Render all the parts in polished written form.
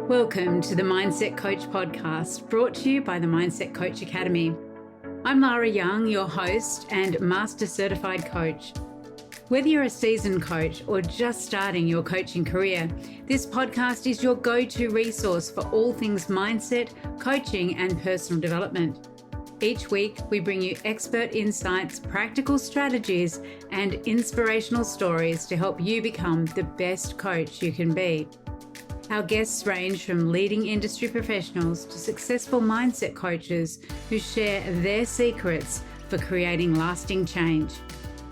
Welcome to the Mindset Coach podcast, brought to you by the Mindset Coach Academy. I'm Lara Young, your host and Master Certified Coach. Whether you're a seasoned coach or just starting your coaching career, this podcast is your go-to resource for all things mindset, coaching, and personal development. Each week, we bring you expert insights, practical strategies, and inspirational stories to help you become the best coach you can be. Our guests range from leading industry professionals to successful mindset coaches who share their secrets for creating lasting change.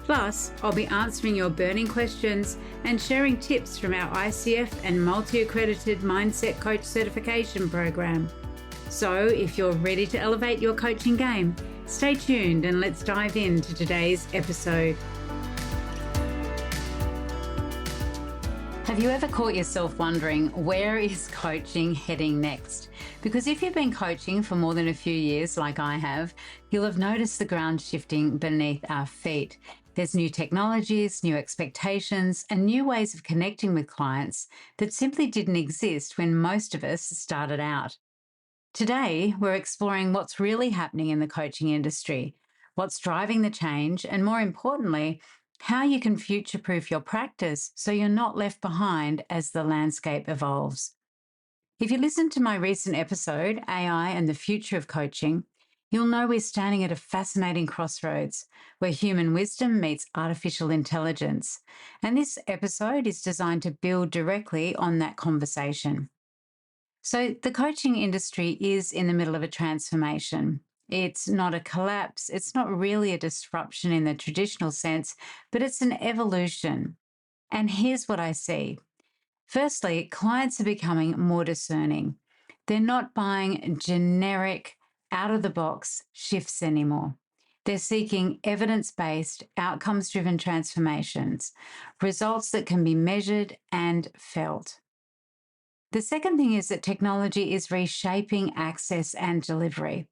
Plus, I'll be answering your burning questions and sharing tips from our ICF and multi-accredited Mindset Coach certification program. So, if you're ready to elevate your coaching game, stay tuned and let's dive into today's episode. Have you ever caught yourself wondering, where is coaching heading next? Because if you've been coaching for more than a few years, like I have, you'll have noticed the ground shifting beneath our feet. There's new technologies, new expectations, and new ways of connecting with clients that simply didn't exist when most of us started out. Today, we're exploring what's really happening in the coaching industry, what's driving the change, and more importantly, how you can future-proof your practice so you're not left behind as the landscape evolves. If you listen to my recent episode, AI and the Future of Coaching, you'll know we're standing at a fascinating crossroads where human wisdom meets artificial intelligence. And this episode is designed to build directly on that conversation. So the coaching industry is in the middle of a transformation. It's not a collapse. It's not really a disruption in the traditional sense, but it's an evolution. And here's what I see. Firstly, clients are becoming more discerning. They're not buying generic, out-of-the-box shifts anymore. They're seeking evidence-based, outcomes-driven transformations, results that can be measured and felt. The second thing is that technology is reshaping access and delivery.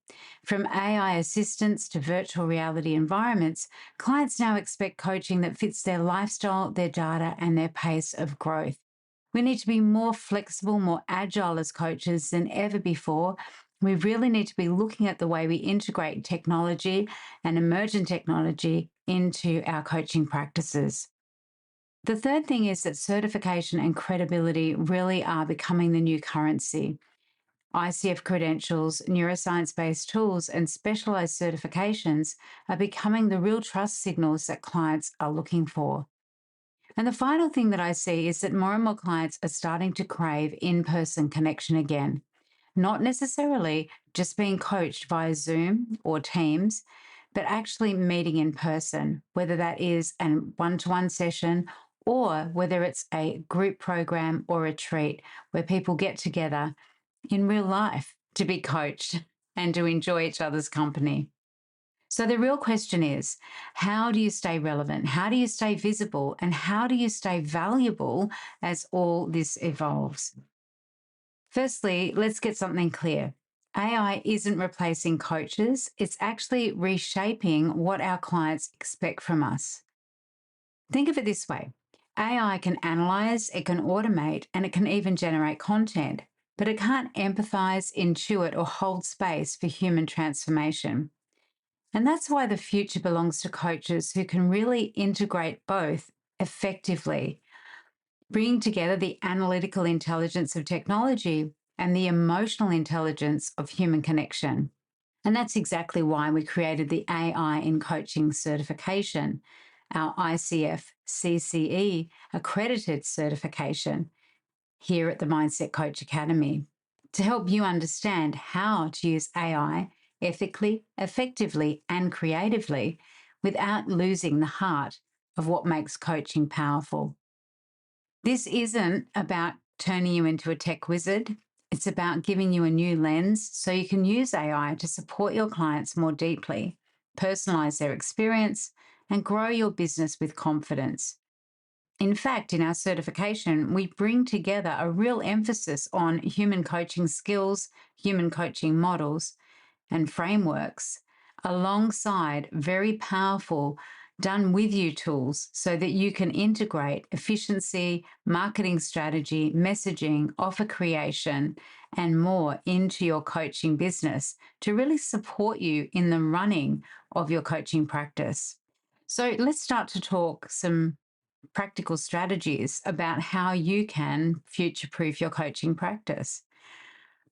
From AI assistants to virtual reality environments, clients now expect coaching that fits their lifestyle, their data, and their pace of growth. We need to be more flexible, more agile as coaches than ever before. We really need to be looking at the way we integrate technology and emergent technology into our coaching practices. The third thing is that certification and credibility really are becoming the new currency. ICF credentials, neuroscience-based tools, and specialized certifications are becoming the real trust signals that clients are looking for. And the final thing that I see is that more and more clients are starting to crave in-person connection again, not necessarily just being coached via Zoom or Teams, but actually meeting in person, whether that is a one-to-one session or whether it's a group program or retreat where people get together in real life to be coached and to enjoy each other's company. So the real question is, how do you stay relevant? How do you stay visible? And how do you stay valuable as all this evolves? Firstly, let's get something clear. AI isn't replacing coaches. It's actually reshaping what our clients expect from us. Think of it this way. AI can analyze, it can automate, and it can even generate content, but it can't empathize, intuit, or hold space for human transformation. And that's why the future belongs to coaches who can really integrate both effectively, bringing together the analytical intelligence of technology and the emotional intelligence of human connection. And that's exactly why we created the AI in Coaching certification, our ICF CCE accredited certification here at the Mindset Coach Academy, to help you understand how to use AI ethically, effectively, and creatively without losing the heart of what makes coaching powerful. This isn't about turning you into a tech wizard. It's about giving you a new lens so you can use AI to support your clients more deeply, personalize their experience, and grow your business with confidence. In fact, in our certification, we bring together a real emphasis on human coaching skills, human coaching models, and frameworks, alongside very powerful done with you tools so that you can integrate efficiency, marketing strategy, messaging, offer creation, and more into your coaching business to really support you in the running of your coaching practice. So let's start to talk some practical strategies about how you can future proof your coaching practice.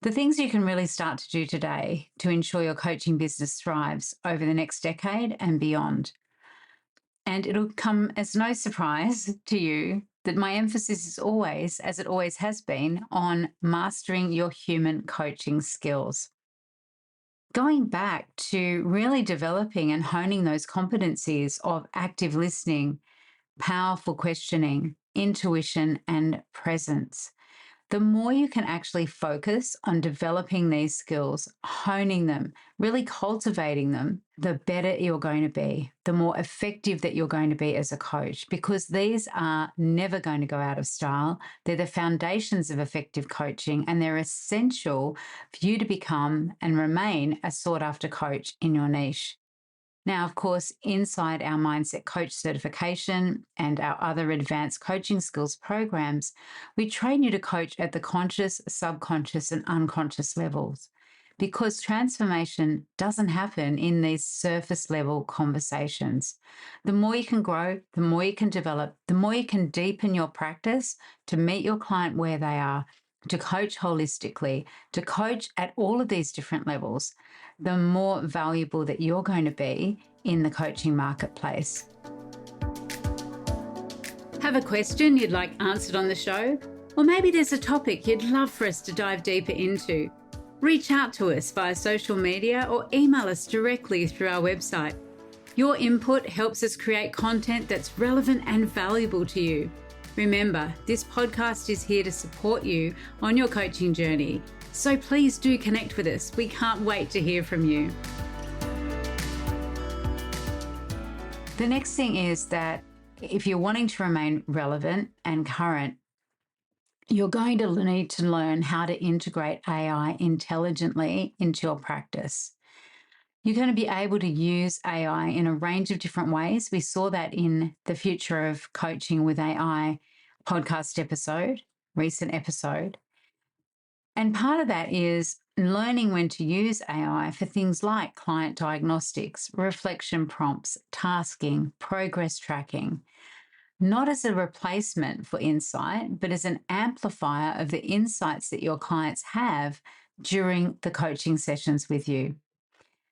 The things you can really start to do today to ensure your coaching business thrives over the next decade and beyond. And it'll come as no surprise to you that my emphasis is always, as it always has been, on mastering your human coaching skills. Going back to really developing and honing those competencies of active listening, powerful questioning, intuition, and presence. The more you can actually focus on developing these skills, honing them, really cultivating them, the better you're going to be, the more effective that you're going to be as a coach, because these are never going to go out of style. They're the foundations of effective coaching, and they're essential for you to become and remain a sought after coach in your niche. Now, of course, inside our Mindset Coach certification and our other advanced coaching skills programs, we train you to coach at the conscious, subconscious, and unconscious levels, because transformation doesn't happen in these surface level conversations. The more you can grow, the more you can develop, the more you can deepen your practice to meet your client where they are, to coach holistically, to coach at all of these different levels, the more valuable that you're going to be in the coaching marketplace. Have a question you'd like answered on the show? Or maybe there's a topic you'd love for us to dive deeper into? Reach out to us via social media or email us directly through our website. Your input helps us create content that's relevant and valuable to you. Remember, this podcast is here to support you on your coaching journey. So please do connect with us. We can't wait to hear from you. The next thing is that if you're wanting to remain relevant and current, you're going to need to learn how to integrate AI intelligently into your practice. You're going to be able to use AI in a range of different ways. We saw that in the Future of Coaching with AI podcast episode, recent episode. And part of that is learning when to use AI for things like client diagnostics, reflection prompts, tasking, progress tracking, not as a replacement for insight, but as an amplifier of the insights that your clients have during the coaching sessions with you.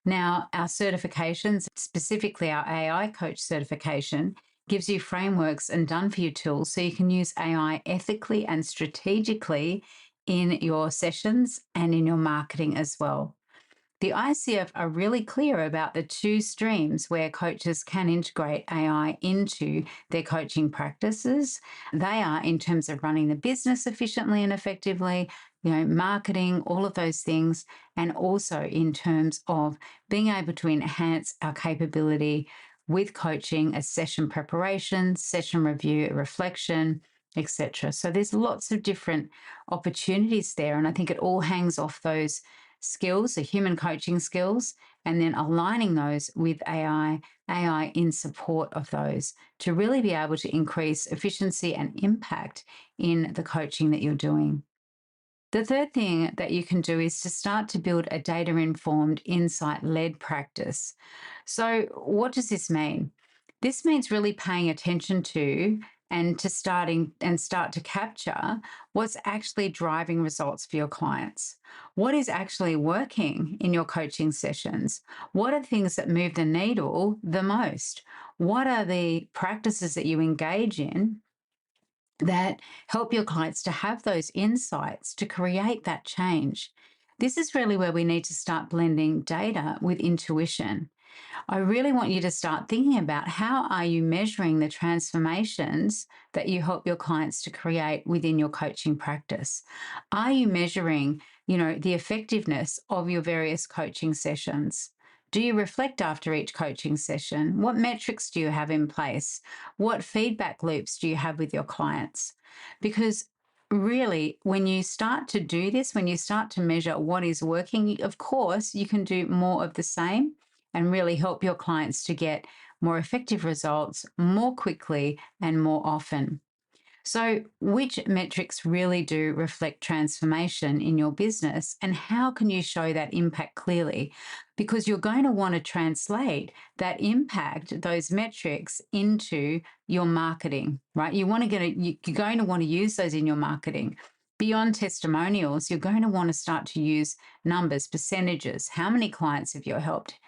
Now, our certifications, specifically our AI coach certification, gives you frameworks and done-for-you tools so you can use AI ethically and strategically in your sessions and in your marketing as well. The ICF are really clear about the two streams where coaches can integrate AI into their coaching practices. They are in terms of running the business efficiently and effectively, marketing, all of those things, and also in terms of being able to enhance our capability with coaching as session preparation, session review, reflection, etc. So there's lots of different opportunities there, and I think it all hangs off those skills, the human coaching skills, and then aligning those with AI in support of those to really be able to increase efficiency and impact in the coaching that you're doing. The third thing that you can do is to start to build a data-informed, insight-led practice. So what does this mean? This means really paying attention to and start to capture what's actually driving results for your clients. What is actually working in your coaching sessions? What are things that move the needle the most? What are the practices that you engage in that help your clients to have those insights to create that change? This is really where we need to start blending data with intuition. I really want you to start thinking about how are you measuring the transformations that you help your clients to create within your coaching practice? Are you measuring, the effectiveness of your various coaching sessions? Do you reflect after each coaching session? What metrics do you have in place? What feedback loops do you have with your clients? Because really, when you start to do this, when you start to measure what is working, of course, you can do more of the same and really help your clients to get more effective results more quickly and more often. So, which metrics really do reflect transformation in your business, and how can you show that impact clearly? Because you're going to want to translate that impact, those metrics, into your marketing, right? You're going to want to use those in your marketing. Beyond testimonials, you're going to want to start to use numbers, percentages. How many clients have you helped?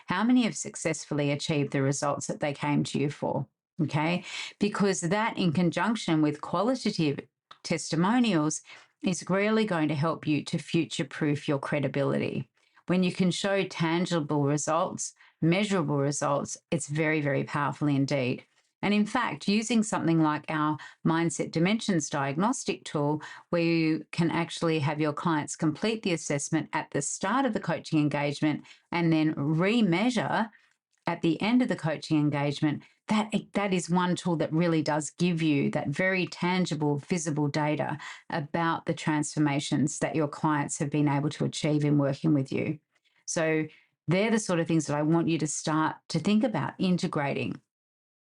How many have successfully achieved the results that they came to you for? Okay, because that in conjunction with qualitative testimonials is really going to help you to future-proof your credibility. When you can show tangible results, measurable results, it's very, very powerful indeed. And in fact, using something like our Mindset Dimensions diagnostic tool, where you can actually have your clients complete the assessment at the start of the coaching engagement and then remeasure at the end of the coaching engagement, that is one tool that really does give you that very tangible, visible data about the transformations that your clients have been able to achieve in working with you. So they're the sort of things that I want you to start to think about integrating.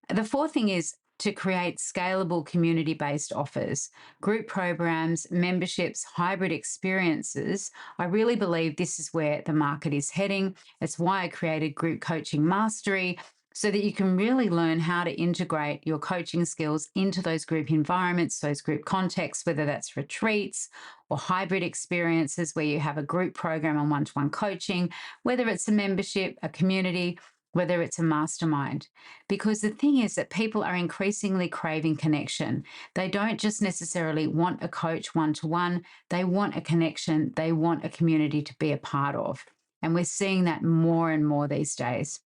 The fourth thing is to create scalable community-based offers, group programs, memberships, hybrid experiences. I really believe this is where the market is heading. It's why I created Group Coaching Mastery, so that you can really learn how to integrate your coaching skills into those group environments, those group contexts, whether that's retreats or hybrid experiences where you have a group program on one-to-one coaching, whether it's a membership, a community, whether it's a mastermind. Because the thing is that people are increasingly craving connection. They don't just necessarily want a coach one-to-one, they want a connection, they want a community to be a part of. And we're seeing that more and more these days.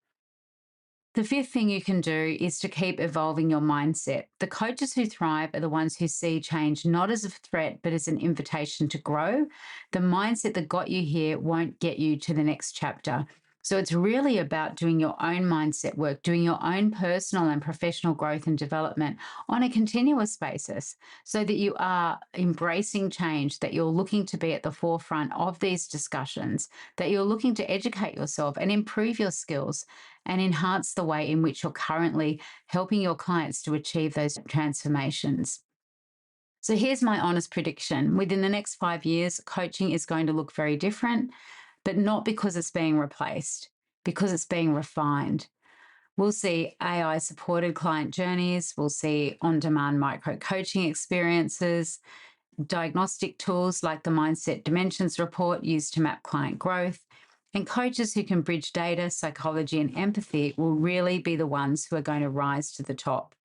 The fifth thing you can do is to keep evolving your mindset. The coaches who thrive are the ones who see change not as a threat, but as an invitation to grow. The mindset that got you here won't get you to the next chapter. So it's really about doing your own mindset work, doing your own personal and professional growth and development on a continuous basis, so that you are embracing change, that you're looking to be at the forefront of these discussions, that you're looking to educate yourself and improve your skills and enhance the way in which you're currently helping your clients to achieve those transformations. So here's my honest prediction. Within the next 5 years, coaching is going to look very different, but not because it's being replaced, because it's being refined. We'll see AI-supported client journeys. We'll see on-demand micro-coaching experiences, diagnostic tools like the Mindset Dimensions report used to map client growth, and coaches who can bridge data, psychology, and empathy will really be the ones who are going to rise to the top.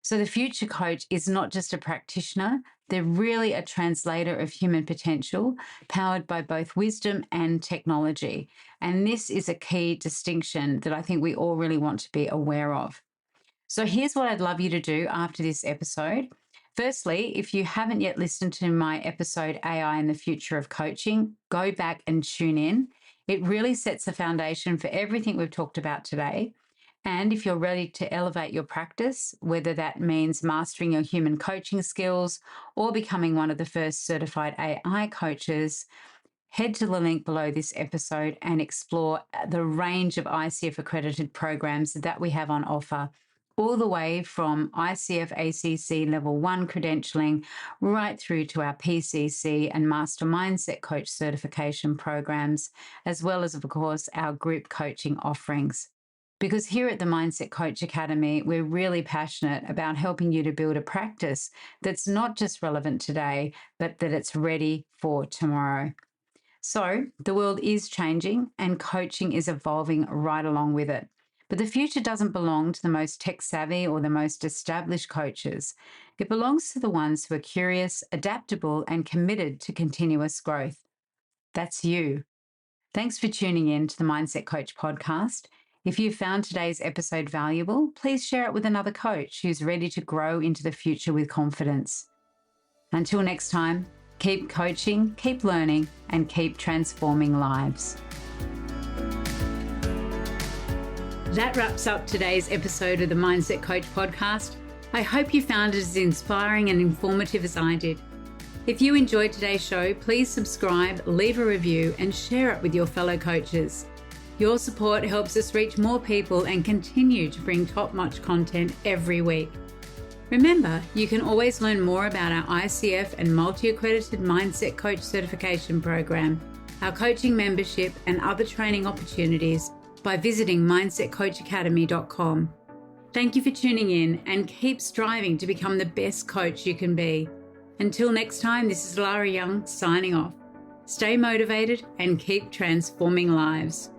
So the future coach is not just a practitioner, they're really a translator of human potential, powered by both wisdom and technology. And this is a key distinction that I think we all really want to be aware of. So here's what I'd love you to do after this episode. Firstly, if you haven't yet listened to my episode, AI and the Future of Coaching, go back and tune in. It really sets the foundation for everything we've talked about today. And if you're ready to elevate your practice, whether that means mastering your human coaching skills or becoming one of the first certified AI coaches, head to the link below this episode and explore the range of ICF accredited programs that we have on offer, all the way from ICF ACC Level 1 credentialing right through to our PCC and Master Mindset Coach certification programs, as well as, of course, our group coaching offerings. Because here at the Mindset Coach Academy, we're really passionate about helping you to build a practice that's not just relevant today, but that it's ready for tomorrow. So the world is changing and coaching is evolving right along with it. But the future doesn't belong to the most tech-savvy or the most established coaches. It belongs to the ones who are curious, adaptable, and committed to continuous growth. That's you. Thanks for tuning in to the Mindset Coach podcast. If you found today's episode valuable, please share it with another coach who's ready to grow into the future with confidence. Until next time, keep coaching, keep learning, and keep transforming lives. That wraps up today's episode of the Mindset Coach podcast. I hope you found it as inspiring and informative as I did. If you enjoyed today's show, please subscribe, leave a review, and share it with your fellow coaches. Your support helps us reach more people and continue to bring top-notch content every week. Remember, you can always learn more about our ICF and multi-accredited Mindset Coach certification program, our coaching membership and other training opportunities by visiting mindsetcoachacademy.com. Thank you for tuning in and keep striving to become the best coach you can be. Until next time, this is Lara Young signing off. Stay motivated and keep transforming lives.